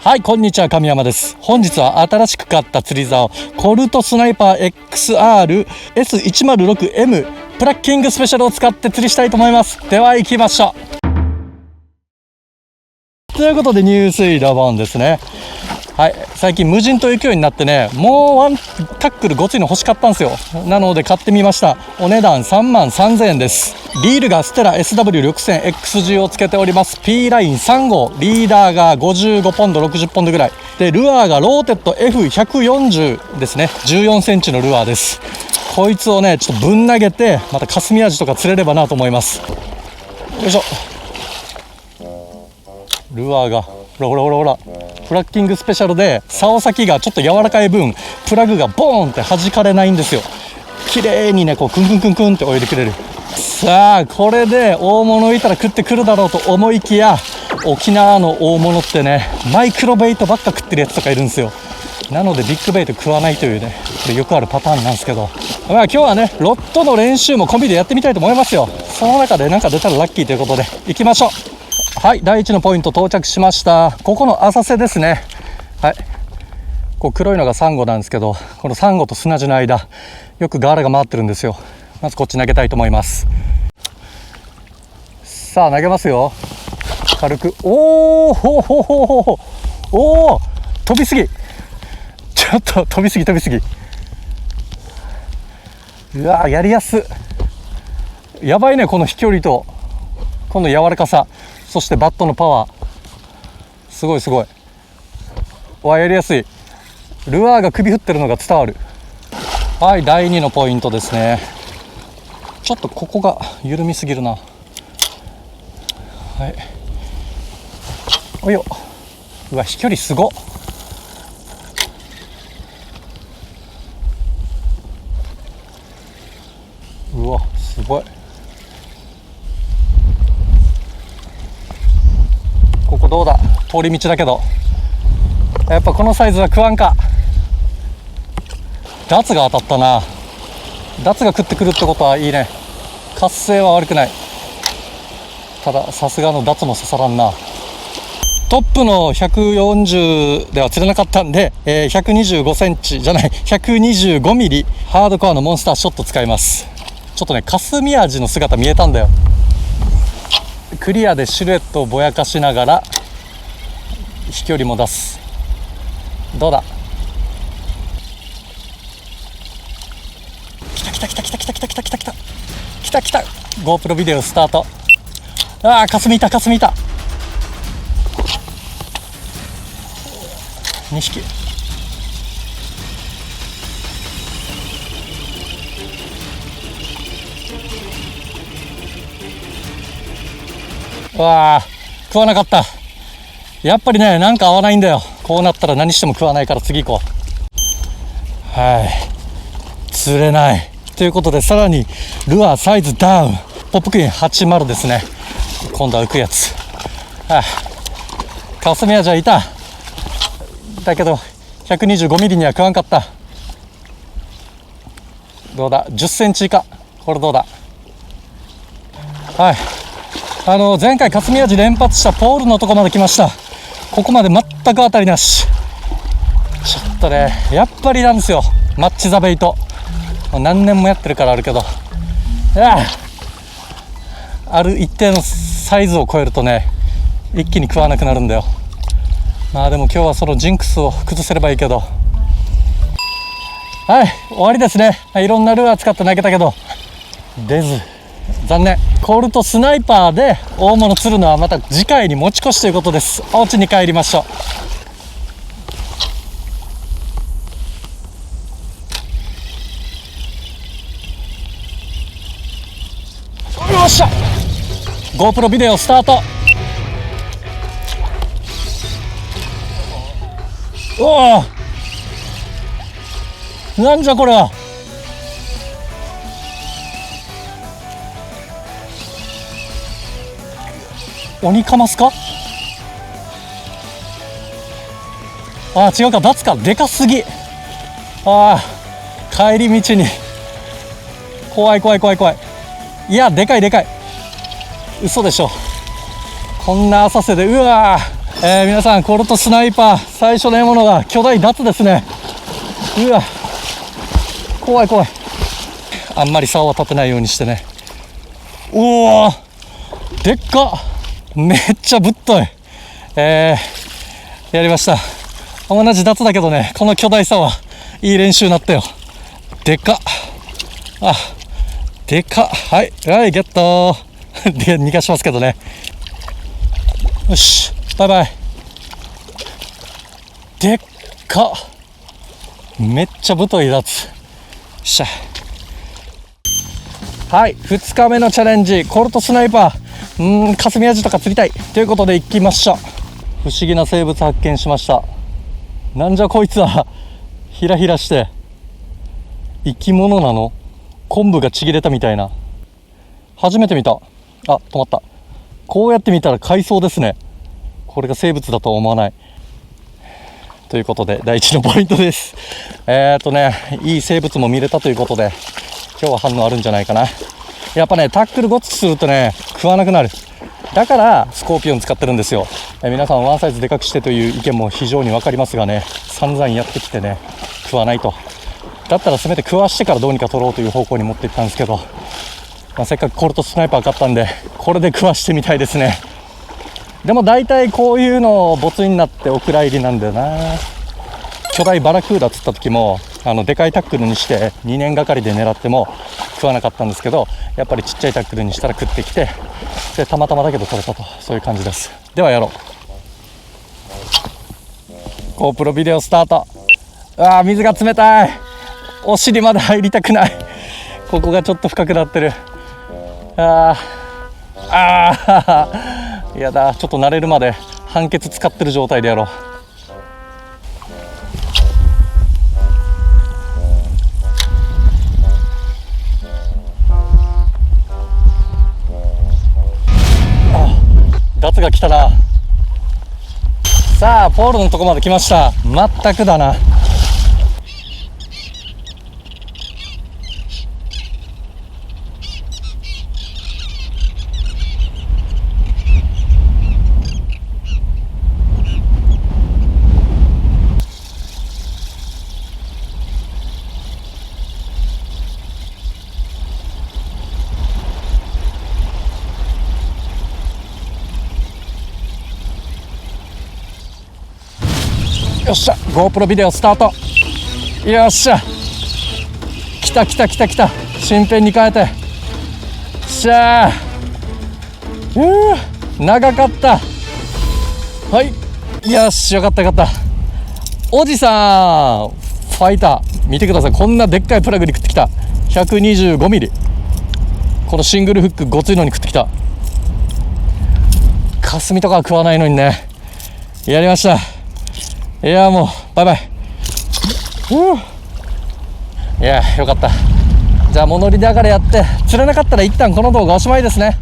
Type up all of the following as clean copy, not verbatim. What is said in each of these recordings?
はい、こんにちは、神山です。本日は新しく買った釣り竿コルトスナイパー XR-S106M プラッキングスペシャルを使って釣りしたいと思います。では行きましょう。ということで入水ロボンですね。はい、最近無人島行くようになってね、もうワンタックルごついの欲しかったんですよ。なので買ってみました。お値段33,000円です。リールがステラ SW6000XG をつけております。 P ライン3号、リーダーが55ポンド60ポンドぐらいで、ルアーがローテッド F140 ですね。14センチのルアーです。こいつをねちょっとぶん投げて、また霞アジとか釣れればなと思います。よいしょ。ルアーがほらほらほらほら、フラッキングスペシャルで竿先がちょっと柔らかい分プラグがボーンって弾かれないんですよ。綺麗にねこうクンクンクンクンって泳いでくれる。さあこれで大物いたら食ってくるだろうと思いきや、沖縄の大物ってねマイクロベイトばっか食ってるやつとかいるんですよ。なのでビッグベイト食わないというね、これよくあるパターンなんですけど、まあ今日はねロットの練習も込みでやってみたいと思いますよ。その中でなんか出たらラッキーということで行きましょう。はい、第1のポイント到着しました。ここの浅瀬ですね。はい、こう黒いのがサンゴなんですけど、このサンゴと砂地の間よくガーラが回ってるんですよ。まずこっち投げたいと思います。さあ投げますよ。軽く。おおほほほほほ、おお飛びすぎ、ちょっと飛びすぎ飛びすぎ。うわやりやす。やばいね、この飛距離とこの柔らかさ、そしてバットのパワー、すごいすごい。わやりやすい。ルアーが首振ってるのが伝わる。はい、第2のポイントですね。ちょっとここが緩みすぎるな。はい、およ。うわ飛距離すごっ。うわすごい。ここどうだ、通り道だけどやっぱこのサイズは食わんか。ダツが当たったな。ダツが食ってくるってことはいいね。活性は悪くない。たださすがのダツも刺さらんな。トップの140では釣れなかったんで、125センチじゃない125ミリハードコアのモンスターショット使います。ちょっとね霞アジの姿見えたんだよ。クリアでシルエットをぼやかしながら飛距離も出す。どうだ。きたきたきたきたきたきたきたきたきたきたきた。 GoPro ビデオスタート。あー霞いた霞いた。2匹。わあ食わなかった。やっぱりねなんか合わないんだよ。こうなったら何しても食わないから次行こう。はい釣れないということで、さらにルアーサイズダウン。ポップクイーン80ですね。今度は浮くやつ。はあ、霞アジはいた。だけど125ミリには食わんかった。どうだ10センチ以下。これどうだ。はい、前回霞アジ連発したポールのとこまで来ました。ここまで全く当たりなし。ちょっとねやっぱりなんですよ、マッチザベイト。何年もやってるからあるけど、ある一定のサイズを超えるとね一気に食わなくなるんだよ。まあでも今日はそのジンクスを崩せればいいけど。はい、終わりですね。いろんなルアー使って投げたけど出ず、残念。コルトスナイパーで大物釣るのはまた次回に持ち越しということです。お家に帰りましょう。よっしゃ GoPro ビデオスタート。おおなんじゃこれは。鬼カマスか。あー違うか、ダツか。でかすぎ。あー帰り道に怖い怖い怖い怖い。いやでかいでかい。嘘でしょ。こんな浅瀬で。うわ皆さん、コルトスナイパー最初の獲物が巨大ダツですね。うわ、怖い怖い。あんまり竿は立てないようにしてね。おお、でっか、めっちゃぶっとい。やりました。同じダツだけどね、この巨大さはいい練習になったよ。でっか、あ、でか、はいはい、ゲットで逃がしますけどね。よし、バイバイ。でっか、めっちゃ太いダツ。しゃ、はい、2日目のチャレンジ、コルトスナイパー、霞アジとか釣りたいということで行きました。不思議な生物発見しました。なんじゃこいつは。ひらひらして生き物なの？昆布がちぎれたみたいな。初めて見た。あ、止まった。こうやって見たら海藻ですね。これが生物だとは思わない。ということで第一のポイントです。いい生物も見れたということで、今日は反応あるんじゃないかな。やっぱね、タックルごつくするとね、食わなくなる。だからスコーピオン使ってるんですよ。皆さんワンサイズでかくしてという意見も非常に分かりますがね、散々やってきてね、食わないと。だったらせめて食わしてからどうにか取ろうという方向に持っていったんですけど、せっかくコルトスナイパー買ったんで、これで食わしてみたいですね。でも大体こういうの没になってお蔵入りなんだよな。巨大バラクーダ釣った時もでかいタックルにして2年がかりで狙っても食わなかったんですけど、やっぱりちっちゃいタックルにしたら食ってきて、でたまたまだけど取れたと、そういう感じです。ではやろう。 GoPro ビデオスタート。あー、水が冷たい。お尻まで入りたくない。ここがちょっと深くなってる。やだ。ちょっと慣れるまで半ケツ使ってる状態でやろう。ダツが来たな。さあ、ポールのとこまで来ました。全くだな。よっしゃ、 GoPro ビデオスタート。よっしゃ、来た来た来た来た。新編に変えて、しゃー、長かった。はい、よし、よかったよかった。おじさんファイター見てください。こんなでっかいプラグに食ってきた。 125mm、 このシングルフックごついのに食ってきた。霞とかは食わないのにね。やりました。いや、もうバイバイ。いや、よかった。じゃあ物乗りながらやって、釣れなかったら一旦この動画おしまいですね。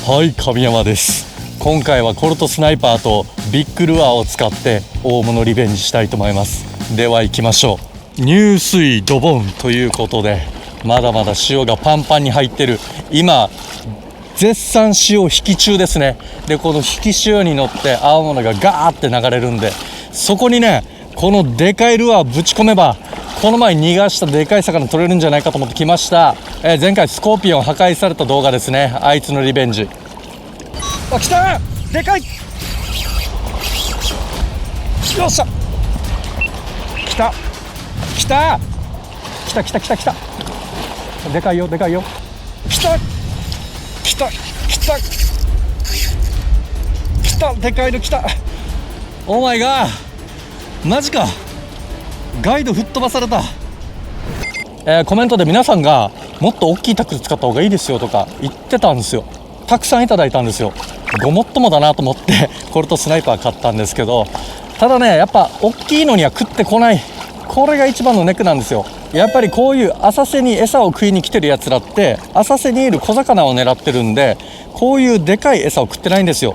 はい、神山です。今回はコルトスナイパーとビッグルアーを使って大物リベンジしたいと思います。では行きましょう。入水ドボンということで、まだまだ潮がパンパンに入ってる。今絶賛潮引き中ですね。で、この引き潮に乗って青物がガーって流れるんで、そこにね、このでかいルアーぶち込めば、この前逃がしたでかい魚取れるんじゃないかと思ってきました。前回スコーピオン破壊された動画ですね。あいつのリベンジ。あ、来た、でかい。よっしゃ、来た来た来た来た来た来た。でかいよでかいよ。来た来た来た来た、でかいの来た。オーマイガー、マジか。ガイド吹っ飛ばされた。コメントで皆さんがもっと大きいタックル使った方がいいですよとか言ってたんですよ。たくさんいただいたんですよ。ごもっともだなと思ってコルトスナイパー買ったんですけど、ただね、やっぱ大きいのには食ってこない。これが一番のネックなんですよ。やっぱりこういう浅瀬に餌を食いに来てるやつらって浅瀬にいる小魚を狙ってるんで、こういうでかい餌を食ってないんですよ。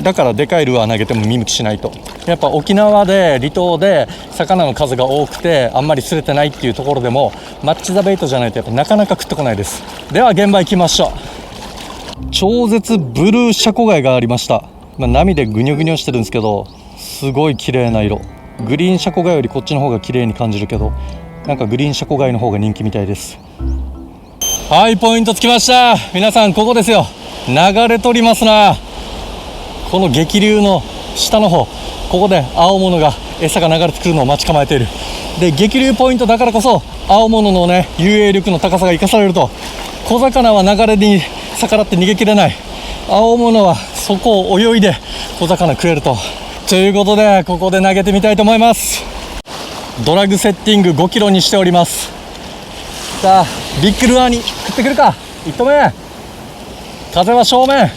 だからでかいルアー投げても見向きしないと。やっぱ沖縄で離島で魚の数が多くてあんまり釣れてないっていうところでもマッチ・ザ・ベイトじゃないとやっぱなかなか食ってこないです。では現場行きましょう。超絶ブルーシャコガイがありました。波でぐにょぐにょしてるんですけど、すごい綺麗な色。グリーンシャコガイよりこっちの方が綺麗に感じるけど、なんかグリーンシャコガイの方が人気みたいです。はい、ポイントつきました。皆さんここですよ。流れ取りますな。この激流の下の方、ここで青物が餌が流れてくるのを待ち構えている。で、激流ポイントだからこそ青物のね、遊泳力の高さが生かされると、小魚は流れに逆らって逃げきれない。青物はそこを泳いで小魚食えると。ということで、ここで投げてみたいと思います。ドラグセッティング5キロにしております。さあ、ビッグルアーに食ってくるか。1投目、風は正面。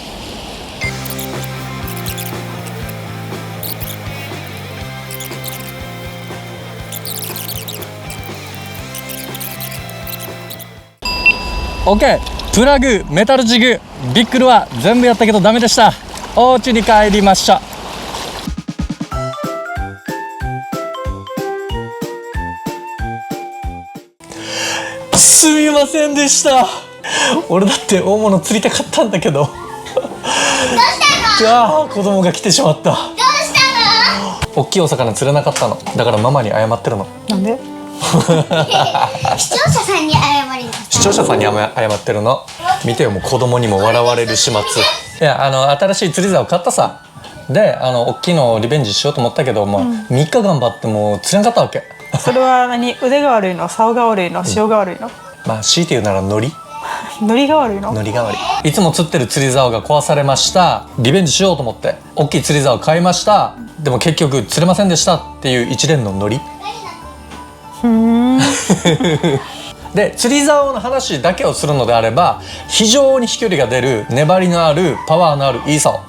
OK、プラグ、メタルジグ、ビッグルアー全部やったけどダメでした。お家に帰りました。すみませんでした。俺だって大物釣りたかったんだけど。どうしたの？子供が来てしまった。どうしたの？大きいお魚釣れなかったの。だからママに謝ってるの。なんで？視聴者さんに謝ります。視聴者さんに謝ってるの。見てよ、もう子供にも笑われる始末。いや、新しい釣り竿を買ったさ。で、大きいのをリベンジしようと思ったけど、もう3日頑張っても釣れなかったわけ。それは何？腕が悪いの？竿が悪いの？潮が悪いの？まあ強いて言うならノリが悪いの？ノリが悪い。いつも釣ってる釣り竿が壊されました。リベンジしようと思って大きい釣り竿を買いました。でも結局釣れませんでしたっていう一連のノリ。で、釣り竿の話だけをするのであれば、非常に飛距離が出る、粘りのある、パワーのあるいい竿。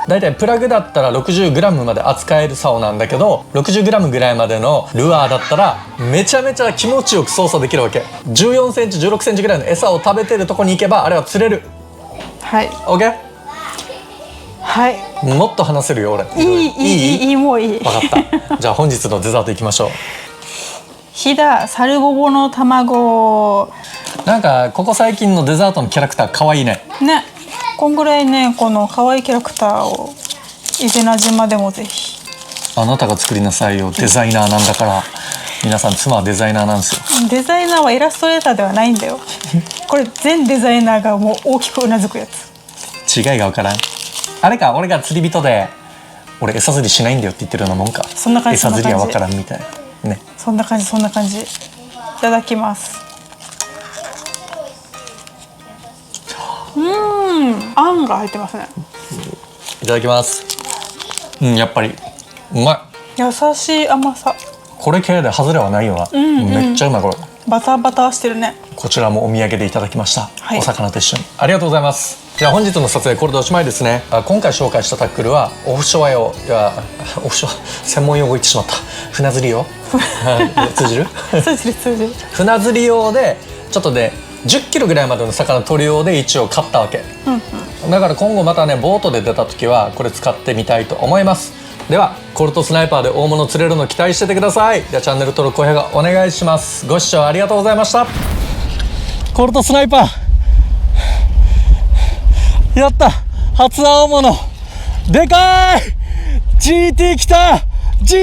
だいたいプラグだったら 60g まで扱える竿なんだけど、 60g ぐらいまでのルアーだったらめちゃめちゃ気持ちよく操作できるわけ。14センチ16センチぐらいの餌を食べてるとこに行けばあれは釣れる。はい。 OK？ はい。もっと話せるよ俺。いいもういい。分かった。じゃあ本日のデザートいきましょう。ひだサルボボの卵。なんかここ最近のデザートのキャラクターかわいいね。ね、こんぐらいね、この可愛いキャラクターを伊是名島でもぜひ。あなたが作りなさいよ、デザイナーなんだから。皆さん、妻はデザイナーなんですよ。デザイナーはイラストレーターではないんだよ。これ全デザイナーがもう大きくうなずくやつ。違いが分からん。あれか、俺が釣り人で俺餌釣りしないんだよって言ってるようなもんか。そんな感じ。餌釣りは分からんみたいね。そんな感じ。いただきます。あんが入ってますね。いただきます。やっぱりうまい。優しい甘さ。これ系で外れはないよな。めっちゃうまいこれ。バターしてるね。こちらもお土産でいただきました、はい、お魚と一緒にありがとうございます。じゃあ本日の撮影これでおしまいですね。今回紹介したタックルはオフショア用、いやオフショア専門用語言ってしまった。船釣り用通じる通じる。船釣り用でちょっとで10キロぐらいまでの魚取る用で一応買ったわけ、だから今後またねボートで出た時はこれ使ってみたいと思います。ではコルトスナイパーで大物釣れるの期待しててください。ではチャンネル登録高評価お願いします。ご視聴ありがとうございました。コルトスナイパーやった、初青物でかい GT きた。